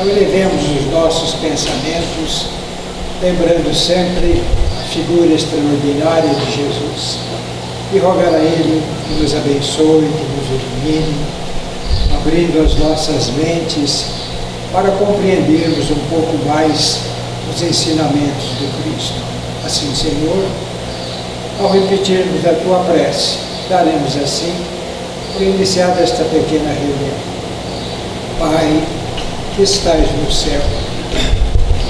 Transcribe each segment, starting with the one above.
Então elevemos os nossos pensamentos, lembrando sempre a figura extraordinária de Jesus, e rogar a Ele que nos abençoe, que nos ilumine, abrindo as nossas mentes para compreendermos um pouco mais os ensinamentos do Cristo. Assim, Senhor, ao repetirmos a Tua prece, daremos assim por iniciada esta pequena reunião. Pai, que estais no céu,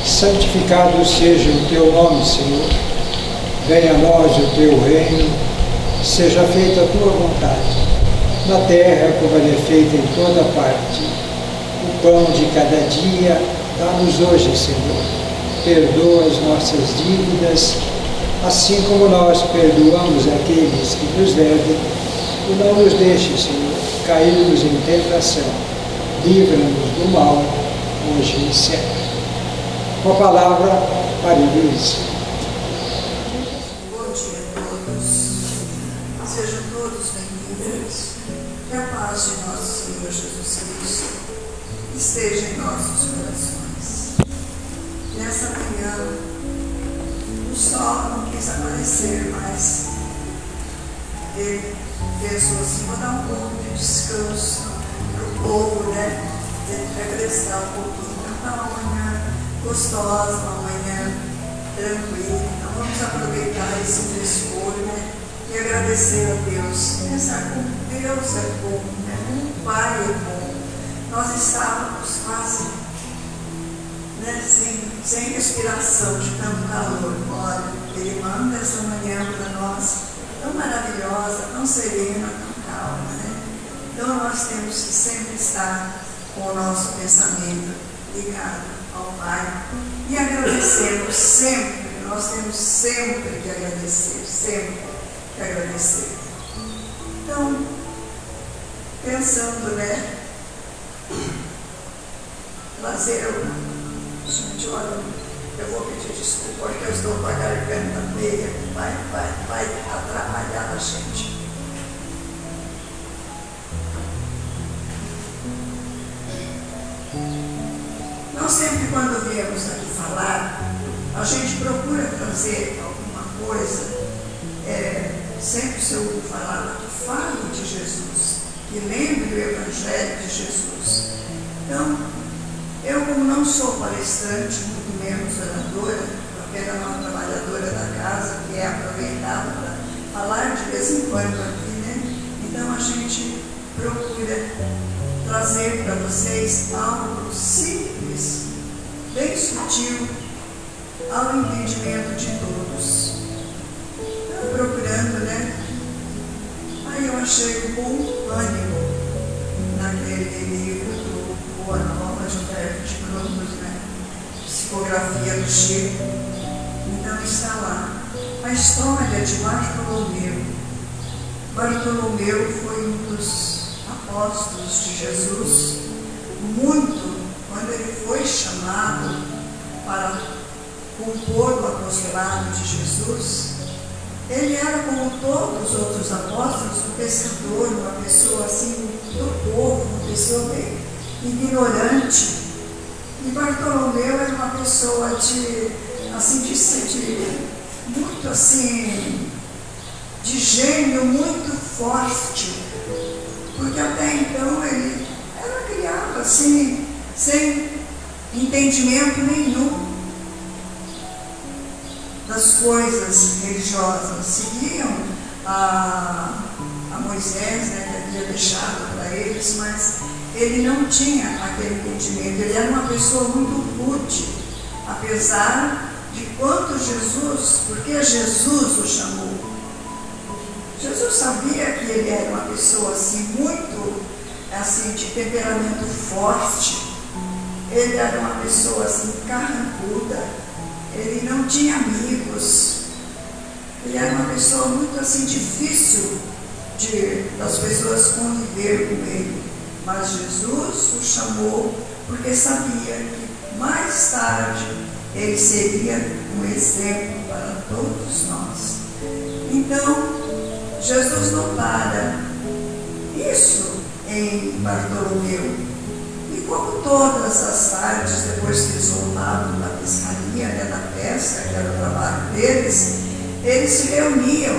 santificado seja o Teu nome, Senhor. Venha a nós o Teu reino, seja feita a Tua vontade, na terra como ela é feita em toda parte. O pão de cada dia, dá-nos hoje, Senhor. Perdoa as nossas dívidas, assim como nós perdoamos aqueles que nos devem, e não nos deixe, Senhor, cairmos em tentação. Livra-nos do mal, hoje e sempre. Com a palavra, Maria Luísa. Bom dia a todos. Sejam todos bem-vindos. Que a paz de nosso Senhor Jesus Cristo esteja em nossos corações. Nessa manhã, o sol não quis aparecer, mas ele pensou assim: vou dar um pouco de descanso para o povo, né? Regressar um pouquinho. Então, uma manhã gostosa, uma manhã tranquila. Então, vamos aproveitar esse frescor, né? E agradecer a Deus. Pensar como Deus é bom, né? Como o Pai é bom. Nós estávamos quase, né, sem respiração, de tanto calor. Olha, Ele manda essa manhã para nós tão maravilhosa, tão serena, tão calma, né? Então nós temos que sempre estar com o nosso pensamento ligado ao Pai e agradecermos sempre. Nós temos sempre que agradecer, sempre que agradecer. Então, pensando, né, fazer gente, olha, eu vou pedir desculpa porque eu estou com a garganta meia, vai atrapalhar a gente. Nós sempre, quando viemos aqui falar, a gente procura trazer alguma coisa, sempre se eu ouvir falar, que fale de Jesus, que lembre o Evangelho de Jesus. Então, eu, como não sou palestrante, muito menos oradora, apenas uma trabalhadora da casa, que é aproveitada para falar de vez em quando aqui, né? Então a gente procura trazer para vocês algo simples, bem sutil, ao entendimento de todos. Então, procurando, né? Aí eu achei um bom ânimo naquele livro do Boa Nova de Humberto de Campos, né? Psicografia do Chico. Então está lá a história de Bartolomeu. Bartolomeu foi um dos apóstolos de Jesus, quando ele foi chamado para compor o apostolado de Jesus. Ele era, como todos os outros apóstolos, um pescador, uma pessoa assim do povo, uma pessoa bem ignorante. E Bartolomeu era uma pessoa muito assim, de gênio muito forte, porque até então ele era criado assim, sem entendimento nenhum das coisas religiosas. Seguiam a Moisés, né, que havia deixado para eles, mas ele não tinha aquele entendimento. Ele era uma pessoa muito rude, apesar de quanto Jesus, porque Jesus o chamou. Jesus sabia que ele era uma pessoa assim, muito assim, de temperamento forte. Ele era uma pessoa assim, carrancuda. Ele não tinha amigos. Ele era uma pessoa muito assim, difícil das pessoas conviver com ele. Mas Jesus o chamou porque sabia que mais tarde ele seria um exemplo para todos nós. Então, Jesus não para isso em Bartolomeu. E como todas as tardes, depois que eles voltavam da pescaria, né, da pesca, que era o trabalho deles, eles se reuniam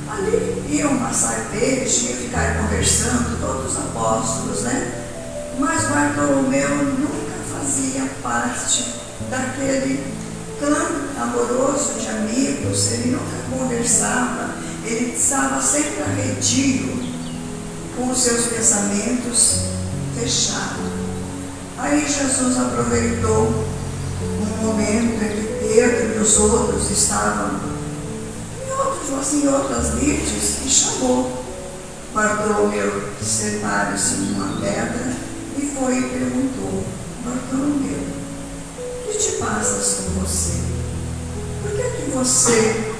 ali, iam passar peixe, iam ficar conversando, todos os apóstolos, né? Mas Bartolomeu nunca fazia parte daquele clã amoroso de amigos, ele nunca conversava, ele estava sempre arredio, com os seus pensamentos fechados. Aí Jesus aproveitou um momento em que Pedro e os outros estavam em outras lides e chamou Bartolomeu, sentaram-se numa pedra e foi e perguntou: Bartolomeu, o que te passas com você? Por que você,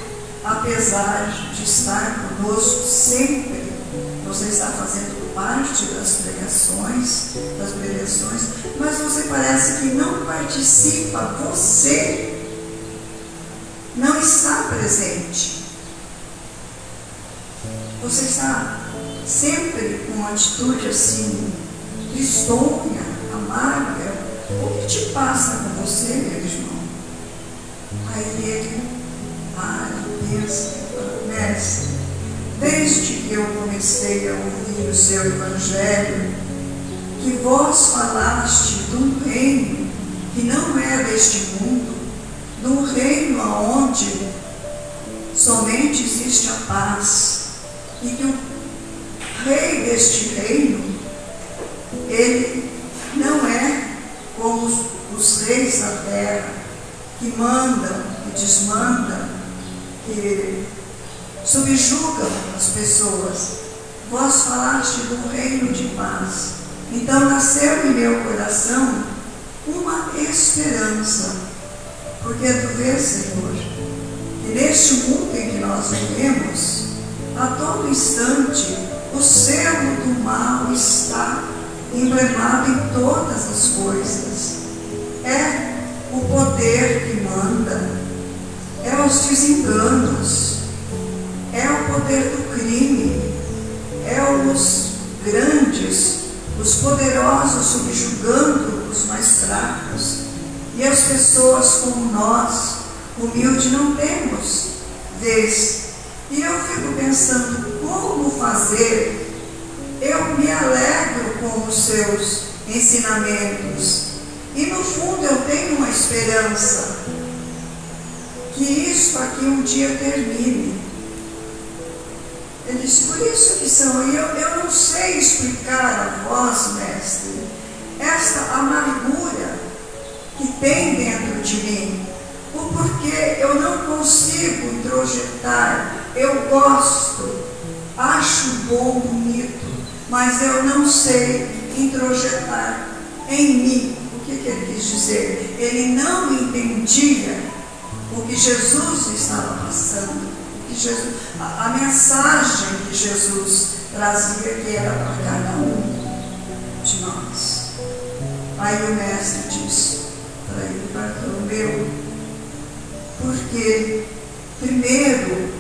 apesar de estar conosco sempre, você está fazendo parte das pregações, das preleções, mas você parece que não participa, você não está presente. Você está sempre com uma atitude assim, tristonha, amarga. O que te passa com você, meu irmão? Aí ele para, pensa, mestre, desde que eu comecei a ouvir o seu evangelho, que vós falaste de um reino que não é deste mundo, de um reino onde somente existe a paz, e que o rei deste reino, ele não é como os reis da terra, que mandam, que desmandam, que subjugam as pessoas. Vós falaste do reino de paz. Então nasceu em meu coração uma esperança, porque tu vês, Senhor, que neste mundo em que nós vivemos, a todo instante, o selo do mal está emblemado em todas as coisas. É o poder que manda, é os desenganos, é o poder do crime, é os grandes, os poderosos subjugando os mais fracos. E as pessoas como nós, humildes, não temos vez. E eu fico pensando, como fazer? Eu me alegro com os seus ensinamentos. E no fundo eu tenho uma esperança que isso aqui um dia termine. Ele disse, por isso que são, e eu não sei explicar a vós, mestre, esta amargura que tem dentro de mim, o porquê eu não consigo introjetar. Eu gosto, acho bom, bonito, mas eu não sei introjetar em mim. O que ele quis dizer? Ele não entendia o que Jesus estava passando, a mensagem que Jesus trazia, que era para cada um de nós. Aí o mestre disse para ele, Bartolomeu, porque primeiro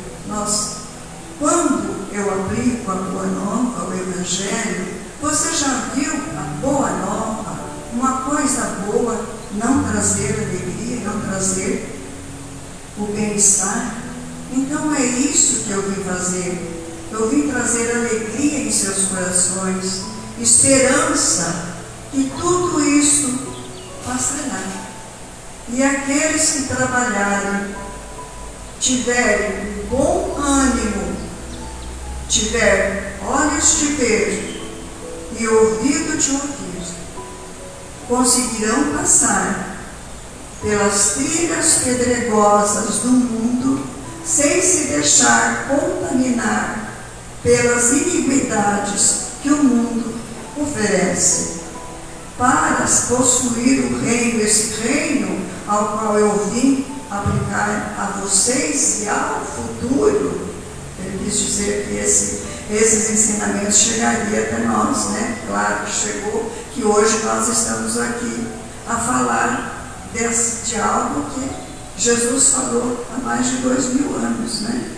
quando eu aplico a boa nova, o evangelho, você já viu a boa nova, uma coisa boa, não trazer alegria, não trazer o bem-estar? Então é isso que eu vim fazer. Eu vim trazer alegria em seus corações, esperança que tudo isso passará. E aqueles que trabalharem, tiverem bom ânimo, tiverem olhos de ver e ouvido de ouvir, conseguirão passar pelas trilhas pedregosas do mundo sem se deixar contaminar pelas iniquidades que o mundo oferece, para possuir o reino, esse reino ao qual eu vim aplicar a vocês e ao futuro. Ele quis dizer que esses ensinamentos chegariam até nós, né? Claro que chegou, que hoje nós estamos aqui a falar de algo que Jesus falou há mais de 2000 anos, né?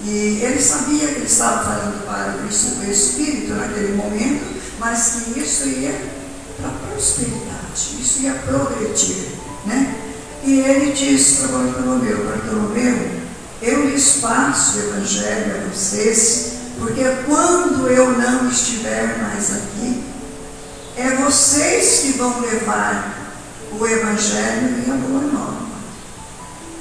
E ele sabia que ele estava falando para o Espírito naquele momento, mas que isso ia para prosperidade, isso ia progredir, né? E ele disse para Bartolomeu: Bartolomeu, eu lhes passo o evangelho a vocês, porque quando eu não estiver mais aqui, é vocês que vão levar o evangelho e a boa nova.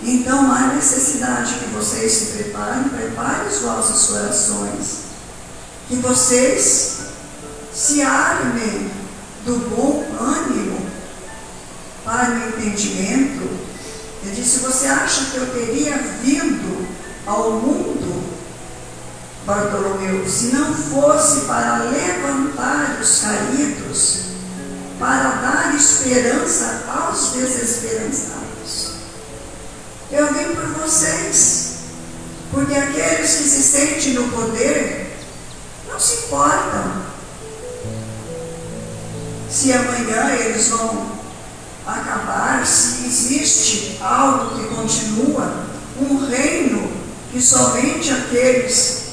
Então há necessidade que vocês se preparem os vossos corações, que vocês se armem do bom ânimo para o entendimento. Ele disse: você acha que eu teria vindo ao mundo, Bartolomeu, se não fosse para levantar os caídos, para dar esperança aos desesperançados? Eu vim por vocês, porque aqueles que se sentem no poder não se importam se amanhã eles vão acabar, se existe algo que continua, um reino que somente aqueles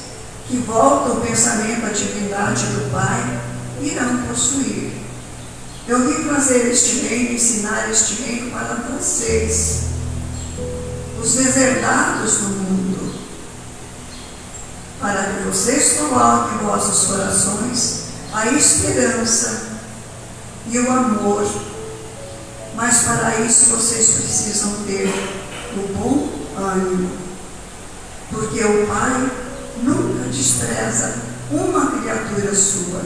que voltam o pensamento à divindade do Pai irão possuir. Eu vim trazer este reino, ensinar este reino para vocês, os deserdados do mundo, para que vocês coloquem em vossos corações a esperança e o amor. Mas para isso vocês precisam ter o bom ânimo, porque o Pai nunca despreza uma criatura sua.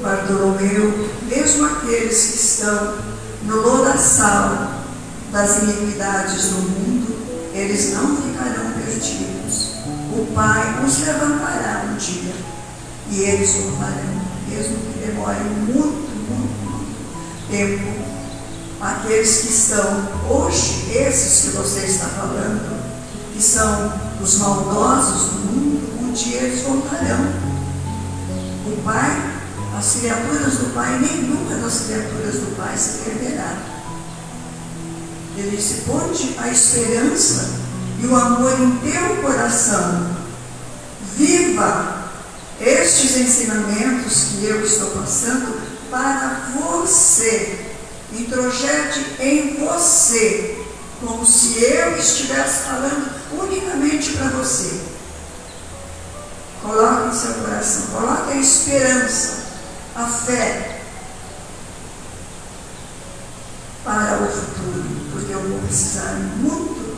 Bartolomeu, mesmo aqueles que estão no lodaçal das iniquidades do mundo, eles não ficarão perdidos. O Pai os levantará um dia e eles voltarão, mesmo que demore muito tempo. Aqueles que estão hoje, esses que você está falando, que são os maldosos do mundo, um dia eles voltarão. O Pai, as criaturas do Pai, nenhuma das criaturas do Pai se perderá. Ele disse: ponte a esperança e o amor em teu coração. Viva estes ensinamentos que eu estou passando para você. Introjete em você, como se eu estivesse falando unicamente para você. Coloque em seu coração, coloque a esperança, a fé para o futuro, porque eu vou precisar muito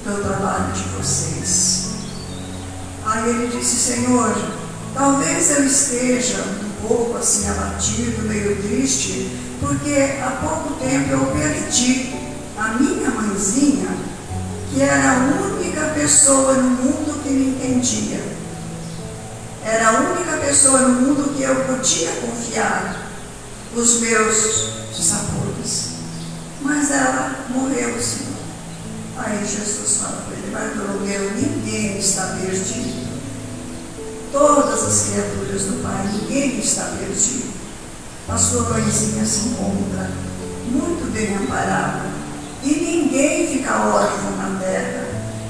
do trabalho de vocês. Aí ele disse: Senhor, talvez eu esteja um pouco assim abatido, meio triste, porque há pouco tempo eu perdi a minha mãezinha, que era a única pessoa no mundo que me entendia. Era a única pessoa no mundo que eu podia confiar os meus sabores. Mas ela morreu, Senhor. Aí Jesus fala para ele: Bartolomeu, ninguém está perdido. Todas as criaturas do Pai, ninguém está perdido. A sua mãezinha se encontra muito bem amparada e ninguém fica órfão na terra,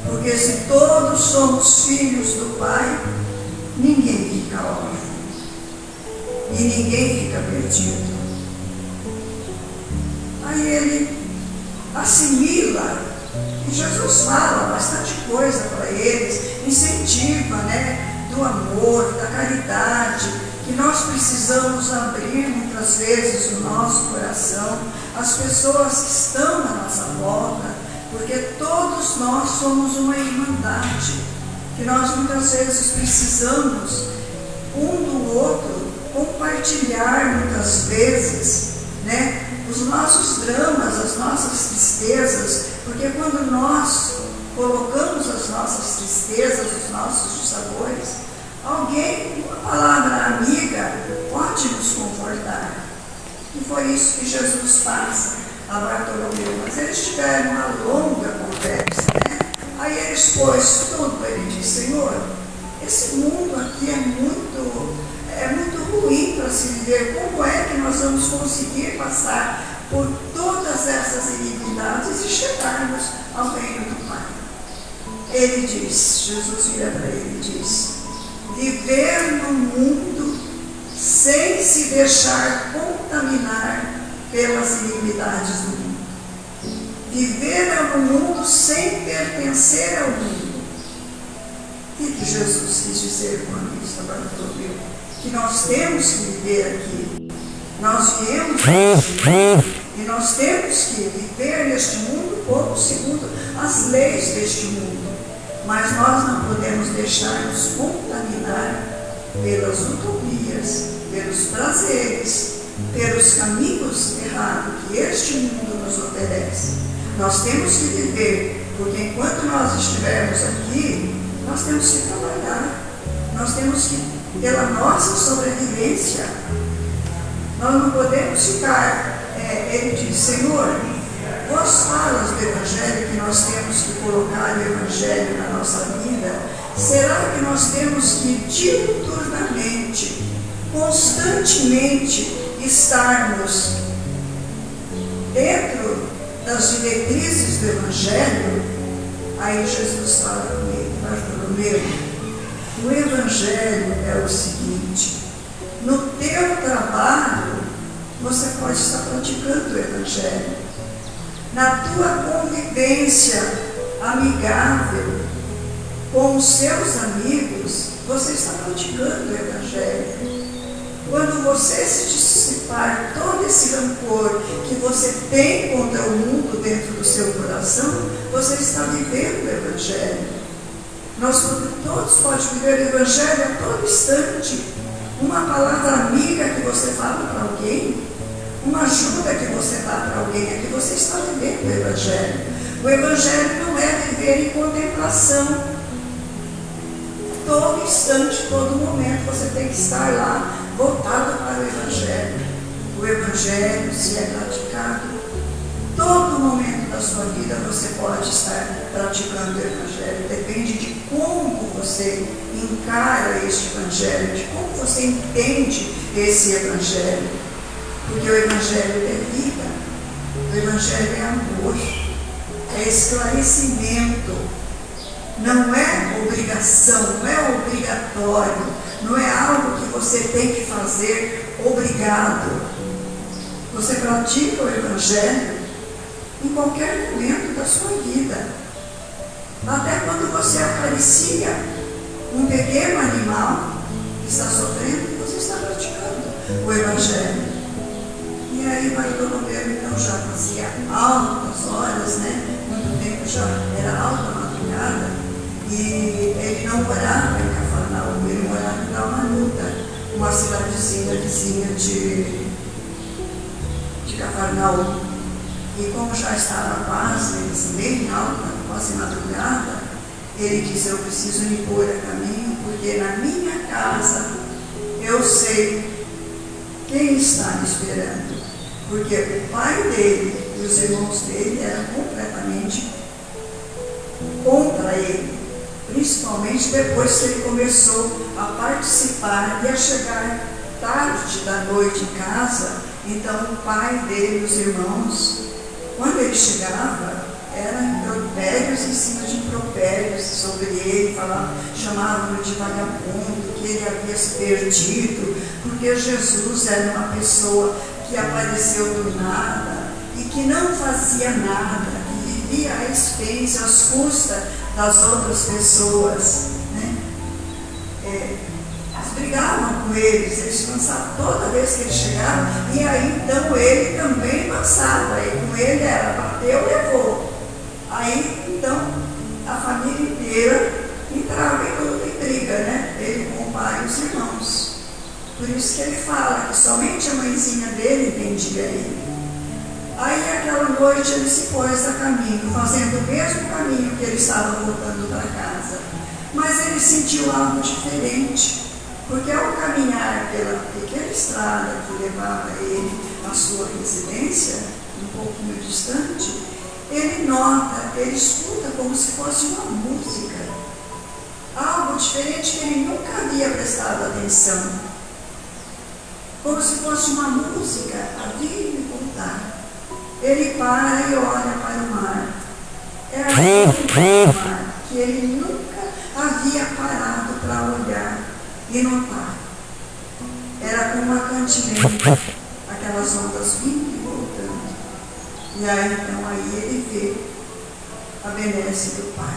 porque se todos somos filhos do Pai, ninguém fica órfão e ninguém fica perdido. Aí ele assimila, e Jesus fala bastante coisa para eles, incentiva, do amor, da caridade, que nós precisamos abrir muitas vezes o nosso coração às pessoas que estão na nossa volta, porque todos nós somos uma irmandade, que nós muitas vezes precisamos um do outro compartilhar muitas vezes, os nossos dramas, as nossas tristezas, porque quando nós colocamos as nossas tristezas, os nossos dissabores, alguém, uma palavra amiga, pode nos confortar. E foi isso que Jesus passa a Bartolomeu. Mas eles tiveram uma longa conversa, Aí ele expôs tudo. Ele disse: Senhor, esse mundo aqui é muito ruim para se viver. Como é que nós vamos conseguir passar por todas essas iniquidades e chegarmos ao reino do Pai? Ele diz, Jesus vira para ele e diz: viver no mundo sem se deixar contaminar pelas iniquidades do mundo. Viver no mundo sem pertencer ao mundo. O que Jesus quis dizer com isso, Bartolomeu? Que nós temos que viver aqui. Nós viemos neste mundo e nós temos que viver neste mundo como segundo as leis deste mundo. Mas nós não podemos deixar nos contaminar pelas utopias, pelos prazeres, pelos caminhos errados que este mundo nos oferece. Nós temos que viver, porque enquanto nós estivermos aqui, nós temos que trabalhar, nós temos que, pela nossa sobrevivência, nós não podemos ficar, ele diz, Senhor, vós falas do Evangelho que nós temos que colocar o Evangelho na nossa vida, será que nós temos que diuturnamente, constantemente estarmos dentro das diretrizes do Evangelho? Aí Jesus fala comigo, Bartolomeu, o Evangelho é o seguinte: no teu trabalho você pode estar praticando o Evangelho, na tua convivência amigável com os seus amigos você está praticando o Evangelho. Quando você se dissipar todo esse rancor que você tem contra o mundo dentro do seu coração, você está vivendo o Evangelho. Nós todos podemos viver o Evangelho a todo instante. Uma palavra amiga que você fala para alguém, uma ajuda que você dá para alguém, é que você está vivendo o Evangelho. O Evangelho não é viver em contemplação. Todo instante, todo momento, você tem que estar lá, voltado para o Evangelho. O Evangelho, se é praticado, todo momento da sua vida você pode estar praticando o Evangelho. Depende de como você encara este Evangelho, de como você entende esse Evangelho. Porque o Evangelho é vida, o Evangelho é amor, é esclarecimento. Não é obrigação, não é obrigatório, não é algo que você tem que fazer obrigado. Você pratica o Evangelho em qualquer momento da sua vida. Até quando você acaricia um pequeno animal que está sofrendo, você está praticando o Evangelho. E aí Bartolomeu então já fazia altas horas, muito tempo já era alta madrugada. E ele não morava em Cafarnaum, ele morava em Dalmanuta, uma cidadezinha vizinha de Cafarnaum. E como já estava quase bem alta, quase madrugada, ele disse: eu preciso me pôr a caminho, porque na minha casa eu sei quem está me esperando. Porque o pai dele e os irmãos dele eram completamente contra ele. Principalmente depois que ele começou a participar e a chegar tarde da noite em casa. Então o pai dele e os irmãos, quando ele chegava, eram impropérios em cima de impropérios sobre ele, chamavam-no de vagabundo, que ele havia se perdido, porque Jesus era uma pessoa que apareceu do nada e que não fazia nada, que vivia à expensas, às custas das outras pessoas, eles brigavam com eles lançavam toda vez que eles chegavam, e aí então ele também lançava, e com ele era bateu, levou. Aí então a família inteira entrava em briga, ele com o pai e os irmãos. Por isso que ele fala que somente a mãezinha dele entendia ele. Aí aquela noite ele se pôs a caminho, fazendo o mesmo caminho que ele estava voltando para casa. Mas ele sentiu algo diferente, porque ao caminhar pela pequena estrada que levava ele à sua residência, um pouquinho distante, ele nota, ele escuta como se fosse uma música. Algo diferente que ele nunca havia prestado atenção. Como se fosse uma música a vir e voltar. Ele para e olha para o mar. Era o mar que ele nunca havia parado para olhar e notar. Era como constantemente aquelas ondas vindo e voltando. E aí então ele vê a benesse do Pai.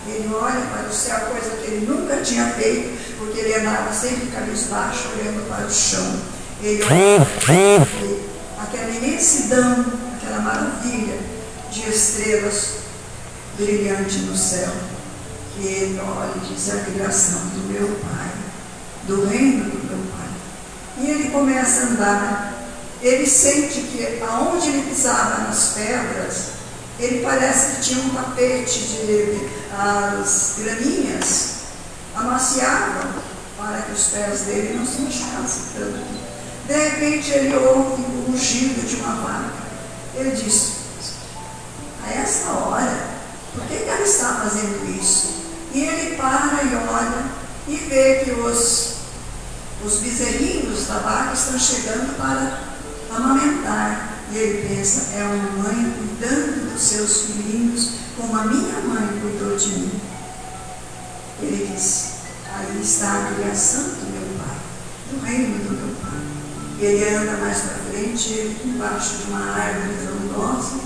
Ele olha para o céu, coisa que ele nunca tinha feito, porque ele andava sempre cabisbaixo, olhando para o chão. Ele olha para aquela imensidão, aquela maravilha de estrelas brilhantes no céu. Que ele olha e diz: a criação do meu Pai, do reino do meu Pai. E ele começa a andar. Ele sente que aonde ele pisava nas pedras, ele parece que tinha um tapete as graminhas amaciavam para que os pés dele não se machucassem tanto. De repente ele ouve o rugido de uma vaca. Ele diz: a essa hora, por que ela está fazendo isso? E ele para e olha e vê que os bezerrinhos da vaca estão chegando para amamentar. E ele pensa: é uma mãe cuidando dos seus filhinhos como a minha mãe cuidou de mim. Ele diz: aí está a criação do meu Pai, do reino do meu Pai. Ele anda mais para frente, ele embaixo de uma árvore frondosa,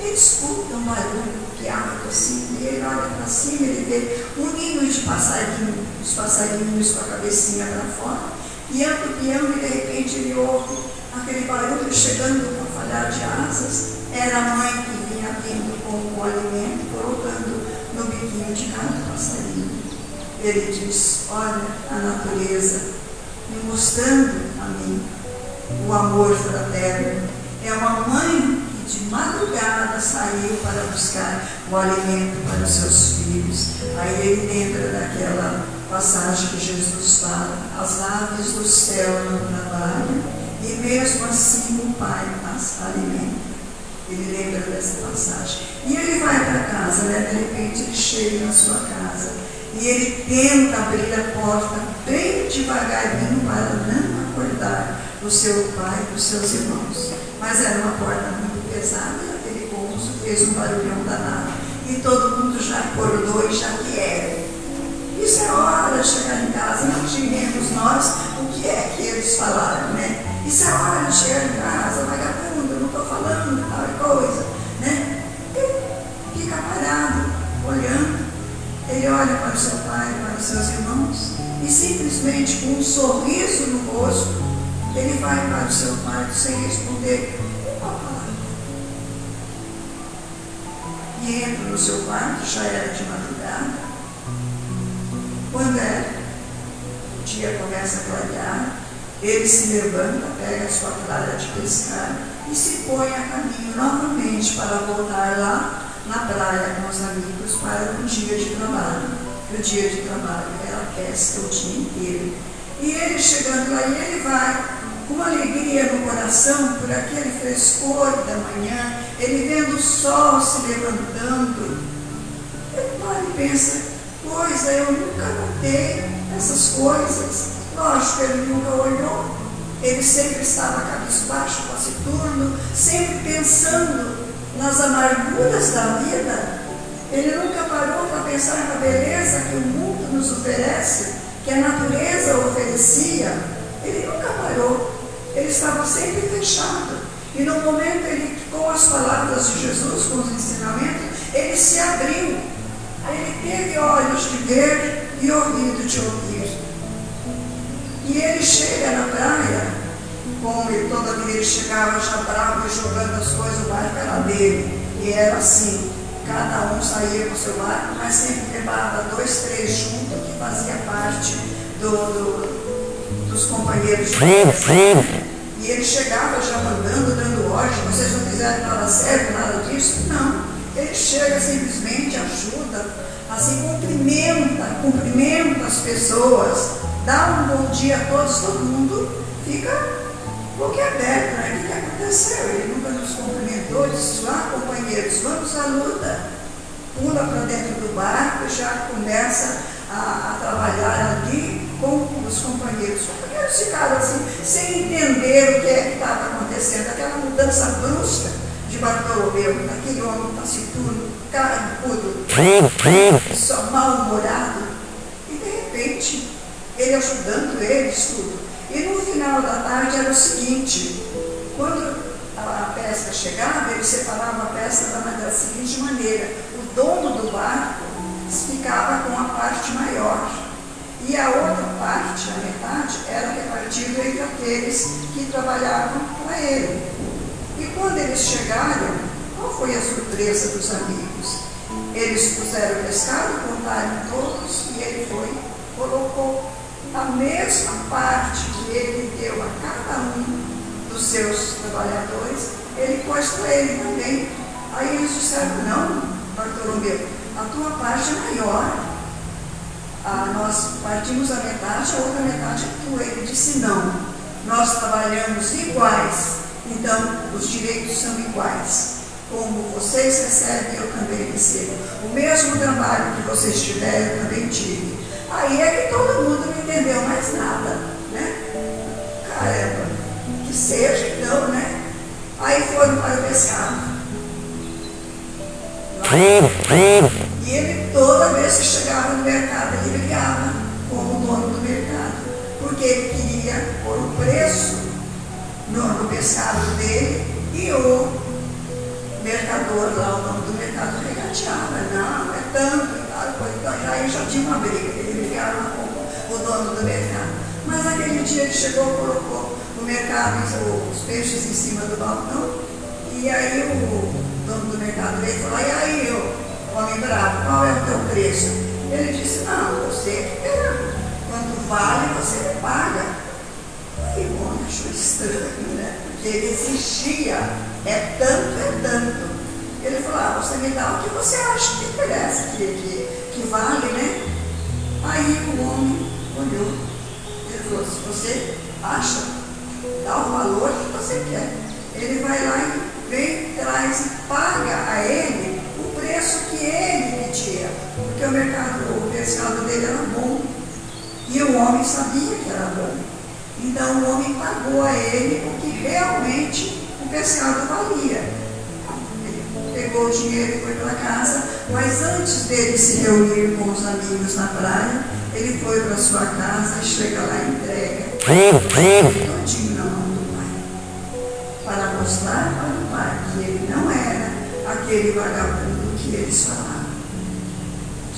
ele escuta um barulho que alto assim, e ele olha para cima, ele vê um ninho de passarinho, os passarinhos com a cabecinha para fora, piando, e de repente ele ouve aquele barulho chegando com falhar de asas. Era a mãe que vinha vindo com o alimento, colocando no biquinho de cada passarinho. Ele diz: olha a natureza, me mostrando a mim o amor fraterno. É uma mãe que de madrugada saiu para buscar o alimento para os seus filhos. Aí ele lembra daquela passagem que Jesus fala: as aves do céu não trabalham, e mesmo assim o Pai as alimenta. Ele lembra dessa passagem. E ele vai para casa, né? De repente ele chega na sua casa. E ele tenta abrir a porta bem devagarinho para não acordar o seu pai e os seus irmãos. Mas era uma porta muito pesada, perigoso, fez um barulhão danado. E todo mundo já acordou e já quer. Isso é hora de chegar em casa, imaginemos nós o que é que eles falaram, né? Isso é hora de chegar em casa, vagabundo, não estou falando tal coisa, né? Ele fica parado, olhando. Ele olha para o seu pai, para os seus irmãos, e simplesmente com um sorriso no rosto, ele vai para o seu quarto sem responder uma palavra. E entra no seu quarto, já era de madrugada. Quando o dia começa a clarear, ele se levanta, pega a sua clara de pescar e se põe a caminho novamente para voltar lá na praia com os amigos para o dia de trabalho. O dia de trabalho ela pesca o dia inteiro. E ele chegando lá, ele vai com uma alegria no coração por aquele frescor da manhã, ele vendo o sol se levantando. Ele para e pensa: pois eu nunca notei essas coisas. Lógico, ele nunca olhou. Ele sempre estava cabisbaixo, taciturno, sempre pensando nas amarguras da vida. Ele nunca parou para pensar na beleza que o mundo nos oferece, que a natureza oferecia. Ele nunca parou. Ele estava sempre fechado. E no momento, ele, com as palavras de Jesus, com os ensinamentos, ele se abriu. Ele teve olhos de ver e ouvido de ouvir. E ele chega na praia, como ele, toda vez ele chegava já bravo e jogando as coisas, o barco era dele. E era assim, cada um saía com o seu barco, mas sempre levava 2, 3 juntos, que fazia parte dos companheiros de pesca. E ele chegava já mandando, dando ordem: vocês não fizeram nada certo, nada disso. Não, ele chega simplesmente, ajuda, assim, cumprimenta as pessoas, dá um bom dia a todos, todo mundo fica boquiaberto, né? O que aconteceu? Ele nunca nos cumprimentou, disse: vá, companheiros, vamos à luta. Pula para dentro do barco e já começa a trabalhar ali com os companheiros. Os companheiros ficaram assim, sem entender o que é que estava acontecendo, aquela mudança brusca de Bartolomeu, daquele homem taciturno, carrancudo, só mal-humorado. E de repente, ele ajudando eles tudo, E no final da tarde era o seguinte: quando a pesca chegava, ele separava a pesca da seguinte maneira: o dono do barco ficava com a parte maior e a outra parte, a metade, era repartida entre aqueles que trabalhavam para ele. E quando eles chegaram, qual foi a surpresa dos amigos? Eles puseram o pescado, contaram todos, e ele colocou a mesma parte que ele deu a cada um dos seus trabalhadores, ele pôs para ele também. Aí eles disseram: não, Bartolomeu, a tua parte é maior. Nós partimos a metade, a outra metade é tua. Ele disse: não, nós trabalhamos iguais, então os direitos são iguais. Como vocês recebem, eu também recebo. O mesmo trabalho que vocês tiverem, eu também tive. Aí é que todo mundo não entendeu mais nada, né? Caramba, que seja então, né? Aí foram para o pescado. E ele, toda vez que chegava no mercado, ele brigava com o dono do mercado, porque ele queria pôr o preço no pescado dele, e o mercador lá, o dono do mercado, regateava: não, é tanto, então aí já tinha uma briga, ele brigava com o dono do mercado. Mas aquele dia ele chegou, colocou o mercado, os peixes em cima do balcão, e aí o dono do mercado veio e falou: e aí, homem bravo, qual é o teu preço? Ele disse: não, você que pega, quanto vale você paga. Aí o homem achou estranho, né? Porque ele exigia: é tanto. Ele falou: você me dá o que você acha que merece, que vale, né? Aí o homem olhou, ele falou: se você acha, dá o valor que você quer. Ele vai lá e vem, traz e paga a ele o preço que ele pedia, porque o pescado dele era bom, e o homem sabia que era bom. Então o homem pagou a ele o que realmente o pescado valia. Ele pegou o dinheiro e foi para casa, mas antes dele se reunir com os amigos na praia, ele foi para sua casa e chega lá e entrega todinho na mão do pai, para mostrar para o pai que ele não era aquele vagabundo que eles falavam,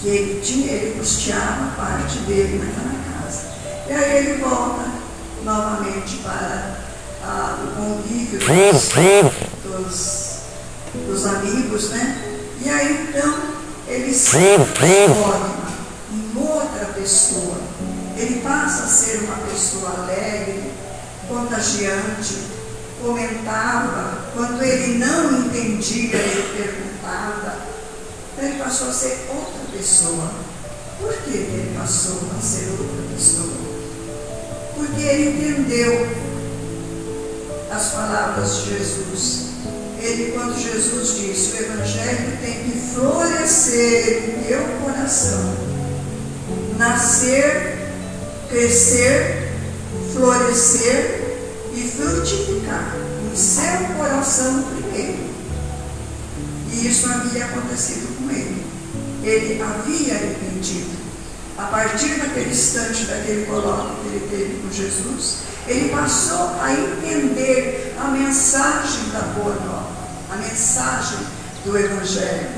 que ele custeava parte dele naquela casa. E aí ele volta novamente para o convívio dos amigos, né? E aí então ele se transforma em outra pessoa. Ele passa a ser uma pessoa alegre, contagiante, comentava. Quando ele não entendia, ele perguntava. Ele passou a ser outra pessoa. Por que ele passou a ser outra pessoa? Porque ele entendeu as palavras de Jesus. Quando Jesus disse: o Evangelho tem que florescer em teu coração, nascer, crescer, florescer e frutificar em seu coração primeiro. E isso havia acontecido com ele. Ele havia entendido. A partir daquele instante, daquele colóquio que ele teve com Jesus, ele passou a entender a mensagem da Boa Nova, a mensagem do Evangelho.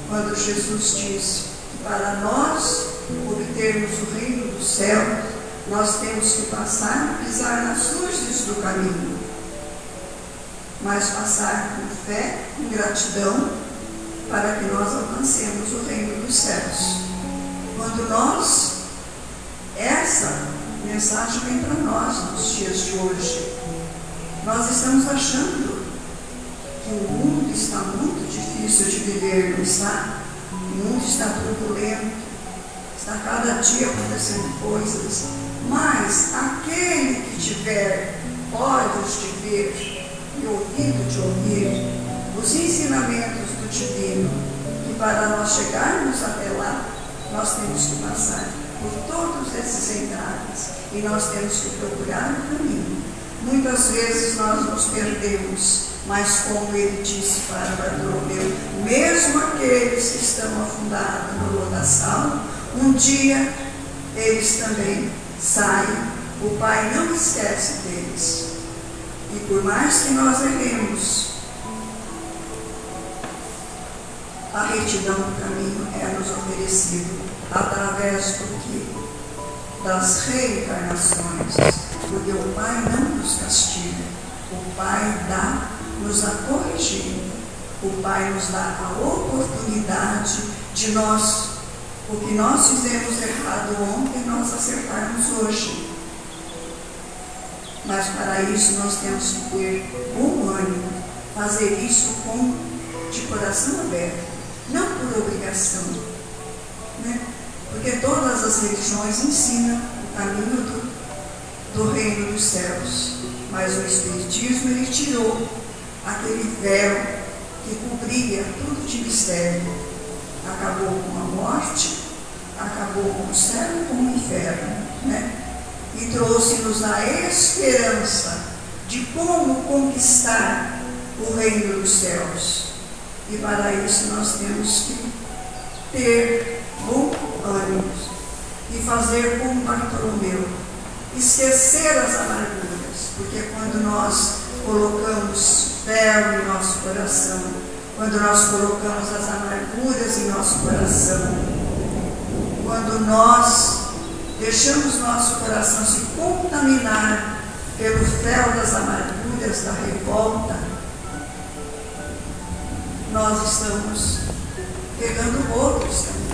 Quando Jesus disse que para nós obtermos o reino do céu, nós temos que pisar nas luzes do caminho, mas passar com fé, com gratidão, para que nós alcancemos o reino dos céus. Quando essa mensagem vem para nós nos dias de hoje, nós estamos achando que o mundo está muito difícil de viver, não está? O mundo está turbulento, está cada dia acontecendo coisas, mas aquele que tiver olhos de ver e ouvido de ouvir os ensinamentos do divino, que para nós chegarmos até lá, nós temos que passar por todos esses entraves e nós temos que procurar o caminho. Muitas vezes nós nos perdemos, mas como ele disse para Bartolomeu, mesmo aqueles que estão afundados no lodaçal, um dia eles também saem o Pai não esquece deles. E por mais que nós erremos, a retidão do caminho é nos oferecido através do que? Das reencarnações, porque o Pai não nos castiga, o Pai nos dá corrigindo, o Pai nos dá a oportunidade de nós, o que nós fizemos errado ontem, nós acertarmos hoje. Mas para isso nós temos que ter bom ânimo, fazer isso de coração aberto, não por obrigação, né? Porque todas as religiões ensinam o caminho do reino dos céus, mas o Espiritismo ele tirou aquele véu que cobria tudo de mistério. Acabou com a morte, acabou com o céu e com o inferno, né? E trouxe-nos a esperança de como conquistar o reino dos céus. E para isso nós temos que ter bom ânimo e fazer como Bartolomeu, esquecer as amarguras, porque quando nós colocamos fé em nosso coração, quando nós colocamos as amarguras em nosso coração, quando nós deixamos nosso coração se contaminar pelo fel das amarguras, da revolta, nós estamos pegando outros caminhos.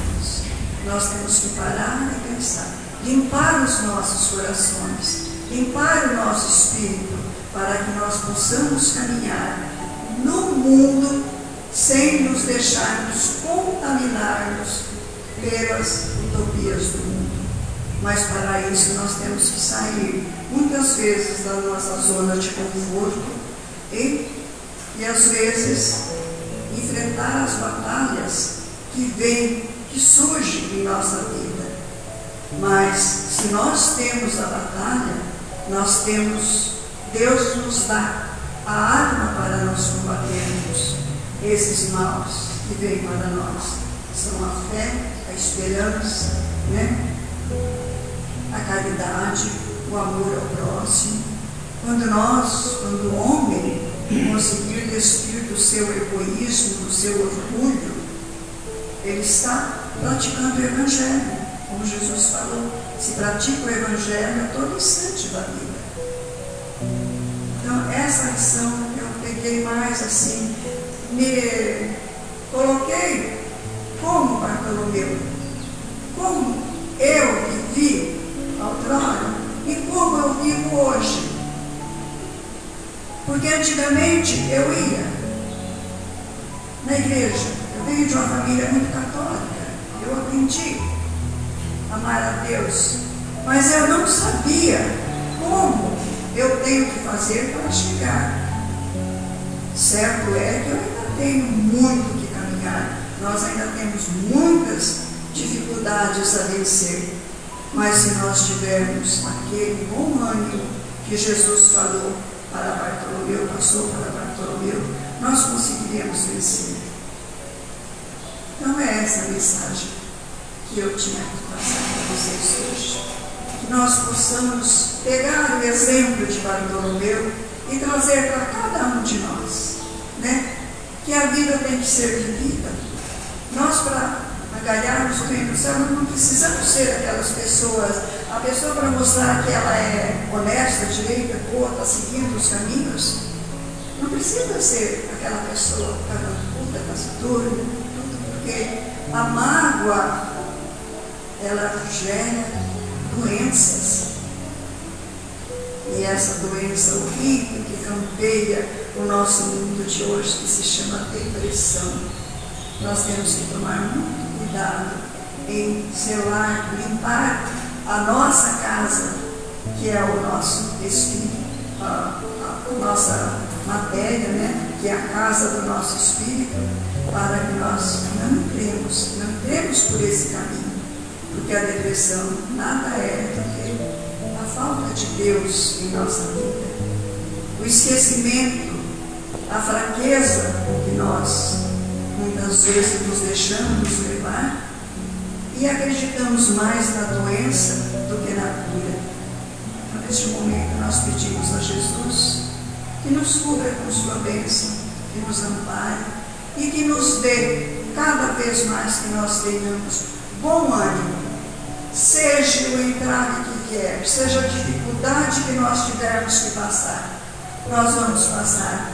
Nós temos que parar e pensar, limpar os nossos corações, limpar o nosso espírito, para que nós possamos caminhar no mundo sem nos deixarmos contaminarmos pelas utopias do mundo. Mas para isso nós temos que sair muitas vezes da nossa zona de conforto e às vezes enfrentar as batalhas que surgem em nossa vida. Mas se nós temos a batalha, Deus nos dá a arma para nós combatermos esses maus que vêm para nós. São a fé, a esperança, né? A caridade, o amor ao próximo. Quando o homem conseguir despir do seu egoísmo, do seu orgulho, ele está praticando o Evangelho. Como Jesus falou, se pratica o Evangelho a todo instante da vida. Então, essa lição eu peguei mais assim, me coloquei como Bartolomeu, como eu vivi outrora e como eu vivo hoje. Porque antigamente eu ia na igreja, eu venho de uma família muito católica, eu aprendi a amar a Deus, mas eu não sabia como eu tenho que fazer para chegar. Certo é que eu ainda tenho muito que caminhar, nós ainda temos muitas dificuldades a vencer, mas se nós tivermos aquele bom ânimo que Jesus falou para Bartolomeu, passou para Bartolomeu, nós conseguiremos vencer. Então é essa a mensagem que eu tinha que passar para vocês hoje. Que nós possamos pegar o exemplo de Bartolomeu e trazer para cada um de nós, né? Que a vida tem que ser vivida. Nós, para agalharmos o reino do céu, não precisamos ser aquelas pessoas, a pessoa para mostrar que ela é honesta, direita, boa, está seguindo os caminhos, não precisa ser aquela pessoa carrancuda, taciturna, tudo, porque a mágoa, ela gera doenças. E essa doença horrível que campeia o nosso mundo de hoje, que se chama depressão, nós temos que tomar muito cuidado em selar, limpar a nossa casa, que é o nosso espírito, a nossa matéria, né? Que é a casa do nosso espírito, para que nós não entremos por esse caminho, porque a depressão nada é do que a falta de Deus em nossa vida, o esquecimento, a fraqueza que nós muitas vezes nos deixamos levar e acreditamos mais na doença do que na cura. neste momento nós pedimos a Jesus que nos cubra com sua bênção, que nos ampare e que nos dê cada vez mais que nós tenhamos bom ânimo, seja o entrave que vier, seja a dificuldade que nós tivermos que passar, nós vamos passar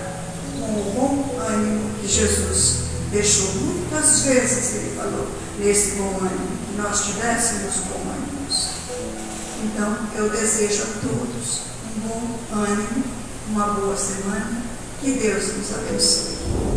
com o bom ânimo que Jesus deixou muitas vezes. Ele falou nesse bom ânimo, que nós tivéssemos bom ânimo. Então eu desejo a todos um bom ânimo, uma boa semana, que Deus nos abençoe.